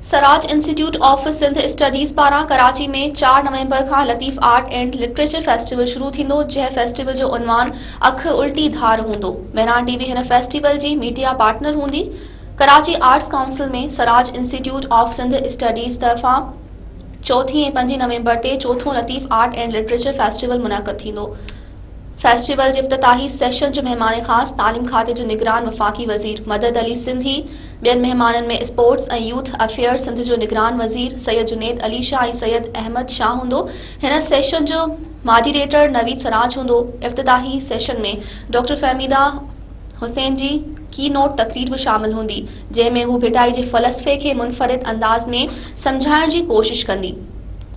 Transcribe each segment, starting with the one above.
Seraj institute of Sindh studies पारां कराची में 4 नवंबर खां Latif art and literature festival शुरू थींदो, जंहिं फेस्टिवल जो उन्वान अख उल्टी धार हूंदो। मेहरान टीवी हिन फेस्टिवल जी मीडिया पार्टनर हूंदी। कराची आर्ट्स काउंसिल में सराज इंस्टीट्यूट ऑफ सिंध स्टडीज़ तरफ़ां 4 ऐं 5 नवंबर ते चोथों Latif art and literature festival मुनक़द थींदो। फेस्टिवल जे इफ्तिताही सेशन जो मेहमान ख़ास तालीम खाते जो निगरान वफ़ाक़ी वज़ीर मदद अली सिंधी, ॿियनि मेहमाननि में स्पोर्ट्स ऐं यूथ अफेयर्स सिंध जो निगरान वज़ीर सैयद जुनेद अली शाह ऐं सैयद अहमद शाह हूंदो। हिन सेशन जो मॉडरेटर नवीद सराज हूंदो। इफ्तिताही सेशन में डॉक्टर फहमीदा हुसैन जी की नोट तक़रीर भी शामिल हूंदी, जंहिंमें हू भिटाई जे फ़लसफ़े खे मुनफ़रिद अंदाज़ में सम्झाइण जी कोशिश कंदी।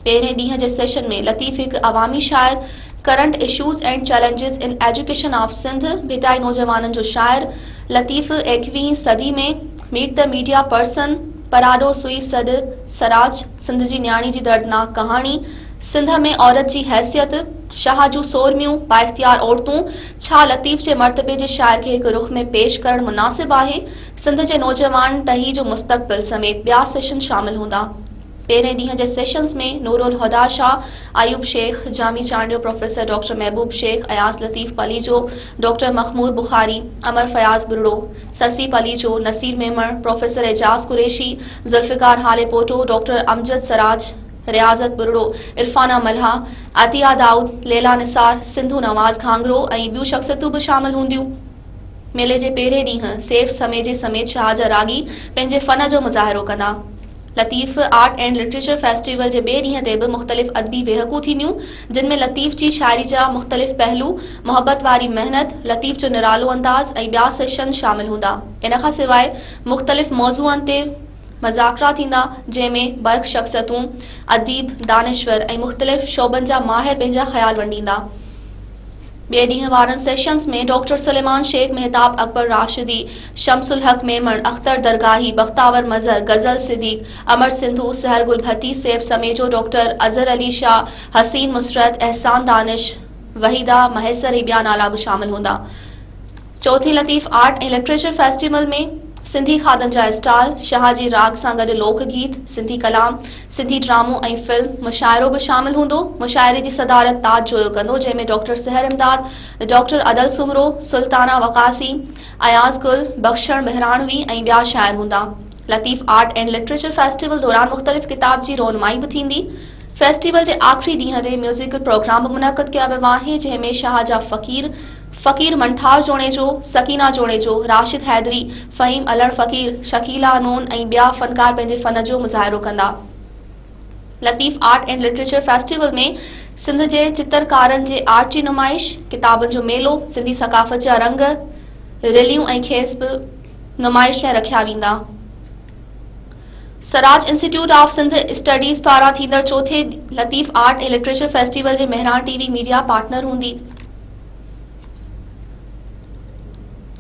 पहिरें ॾींहं जे सेशन में लतीफ़ हिकु अवामी शाइर, current issues and challenges in education of Sindh, Bhitai नौजवाननि जो शाइर, लतीफ़ 21वीं सदी में मीट द मीडिया पर्सन, पराडो सुई सॾ सराज, सिंध जी न्याणी जी दर्दनाक कहानी, सिंध में औरत जी हैसियत, शाह जूं सोरमियूं, बाइख्तियार औरतूं, छा लतीफ़ जे मर्तबे जे शाइर खे हिकु रुख़ में पेश करणु मुनासिब आहे, सिंध जे नौजवान टही जो मुस्तक़बिल समेत ॿिया सेशन शामिल हूंदा। पहिरें ॾींहं जे सेशन्स में नूरुल हुदा शाह, आयूब शेख, जामी चांडियो, प्रोफेसर डॉक्टर महबूब शेख, अयाज लतीफ़ पलीजो, डॉक्टर मखमूद बुखारी, अमर फयाज बुरड़ो, ससी पलीजो, नसीर मेमण, प्रोफेसर एजाज कुरैशी, जुल्फ़िकार हाले पोटो, डॉक्टर अमजद सराज, रियाज़त बुरड़ो, इरफाना मल्हा, अतिया दाऊद, लेला निसार, सिंधु नवाज़ घांगरो ऐं ॿियूं शख़्सियतूं बि शामिल हूंदियूं। मेले जे पहिरें ॾींहुं सेफ समेजे समेत शाह जा रागी पंहिंजे फ़न जो मुज़ाहिरो कंदा। Latif art and literature festival जे ॿिए ॾींहं ते बि मुख़्तलिफ़ अदबी वेहकूं थींदियूं, जिन में लतीफ़ जी शाइरी जा मुख़्तलिफ़ पहलू, मोहब्बत वारी मेहनत, लतीफ़ जो निरालो अंदाज़ ऐं ॿिया सेशन शामिल हूंदा। इन खां सवाइ मुख़्तलिफ़ मौज़ूअनि ते मज़ाकरा थींदा, जंहिंमें बर्क़ शख़्सियतूं, अदीब, दानिश्वर ऐं मुख़्तलिफ़ शोबनि जा माहिर पंहिंजा ख़्याल वंडींदा। ॿिए ॾींहं वारनि सेशन्स में डॉक्टर सुलेमान शेख, मेहताब अकबर राशिदी, शमसुल हक मेमण, अख्तर दरगाही, बख्तावर मज़हर, गज़ल सिद्दीक, अमर सिंधु, सहर गुल भट्टी, सेफ समेजो, डॉक्टर अज़हर अली शाह, हसीन मुसरत, एहसान दानिश, वहीदा महसर ऐं ॿिया नाला बि शामिल हूंदा। चौथीं लतीफ़ आर्ट ऐं लिटरेचर फेस्टिवल में सिंधी खाधनि जा स्टॉल, शाह जी राग सां गॾु लोकगीत, सिंधी कलाम, सिंधी ड्रामो ऐं फिल्म, मुशाइरो बि शामिल हूंदो। मुशाइरे जी सदारत ताज जोयो कंदो, जंहिंमें डॉक्टर सहर इमदाद, डॉक्टर अदल सुमरो, सुल्ताना वकासी, अयाज गुल, बख्शण मेहरानवी ऐं ॿिया शाइर हूंदा। Latif art and literature festival दौरान मुख़्तलिफ़ किताब जी रोनमाई बि थींदी। फेस्टिवल जे आख़िरी ॾींहं ते म्यूज़िकल प्रोग्राम बि मुनक़द कया विया आहिनि, जंहिंमें शाह जा फ़कीर मंठार जोड़ेजो, सकीना जोड़ेजो, राशिद हैदरी, फ़हीम अलड़ फ़कीर, शकीला नून ऐं ॿिया फ़नकार पंहिंजे फ़न जो मुज़ाहिरो कंदा। Latif art and literature festival में सिंध जे चित्रकारनि जे आर्ट जी नुमाइश, किताबनि जो मेलो, सिंधी सक़ाफ़त जा रंग, रिलियूं ऐं खेस बि नुमाइश लाइ रखिया वेंदा। Saraj institute of Sindh studies पारां थींदड़ चोथे लतीफ़ आर्ट ऐं लिटरेचर फेस्टिवल जे मेहरान टीवी मीडिया पार्टनर हूंदी।